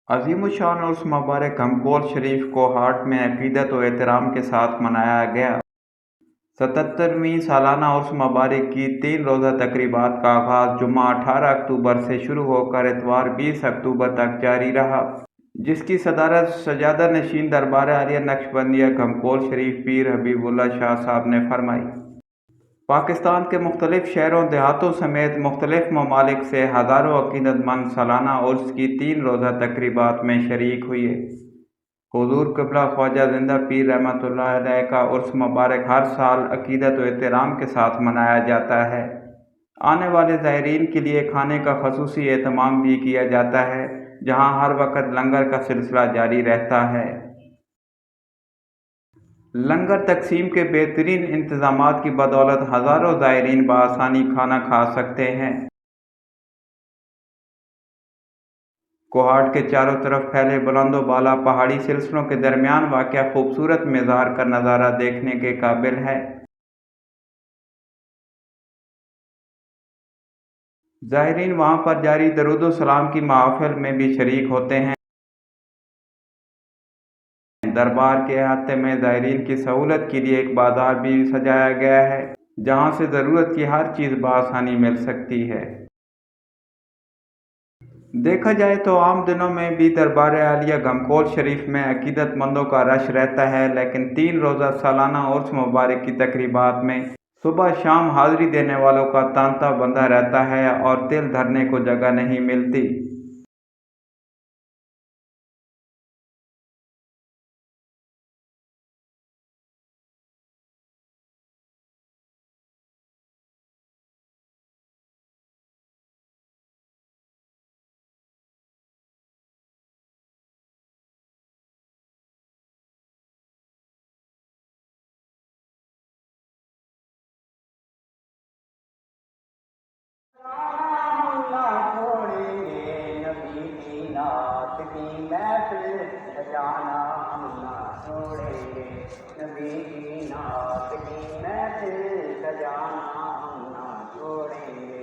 عظیم الشان عرس مبارک گھمکول شریف کو ہاٹ میں عقیدت و احترام کے ساتھ منایا گیا۔ 77ویں سالانہ عرس مبارک کی 3 روزہ تقریبات کا آغاز جمعہ 18 اکتوبر سے شروع ہو کر اتوار 20 اکتوبر تک جاری رہا، جس کی صدارت سجادہ نشین دربار عالیہ نقشبندیہ گھمکول شریف پیر حبیب اللہ شاہ صاحب نے فرمائی۔ پاکستان کے مختلف شہروں دیہاتوں سمیت مختلف ممالک سے ہزاروں عقیدت مند سالانہ عرس کی 3 روزہ تقریبات میں شریک ہوئے۔ حضور قبلہ خواجہ زندہ پیر رحمۃ اللہ علیہ کا عرس مبارک ہر سال عقیدت و احترام کے ساتھ منایا جاتا ہے۔ آنے والے زائرین کے لیے کھانے کا خصوصی اہتمام بھی کیا جاتا ہے، جہاں ہر وقت لنگر کا سلسلہ جاری رہتا ہے۔ لنگر تقسیم کے بہترین انتظامات کی بدولت ہزاروں زائرین بآسانی کھانا کھا سکتے ہیں۔ کوہاٹ کے چاروں طرف پھیلے بلند و بالا پہاڑی سلسلوں کے درمیان واقع خوبصورت مزار کا نظارہ دیکھنے کے قابل ہے۔ زائرین وہاں پر جاری درود و سلام کی محافل میں بھی شریک ہوتے ہیں۔ دربار کے احاطے میں زائرین کی سہولت کے لیے ایک بازار بھی سجایا گیا ہے، جہاں سے ضرورت کی ہر چیز بآسانی مل سکتی ہے۔ دیکھا جائے تو عام دنوں میں بھی دربار عالیہ گھمکول شریف میں عقیدت مندوں کا رش رہتا ہے، لیکن 3 روزہ سالانہ عرس مبارک کی تقریبات میں صبح شام حاضری دینے والوں کا تانتا بندھا رہتا ہے اور دل دھرنے کو جگہ نہیں ملتی۔ ہم نہ چھوڑیں گے نبی کی نعت کی محفل سجانا، ہم نہ چھوڑیں گے نبی کی نعت کی محفل سجانا، ہم نہ چھوڑیں گے۔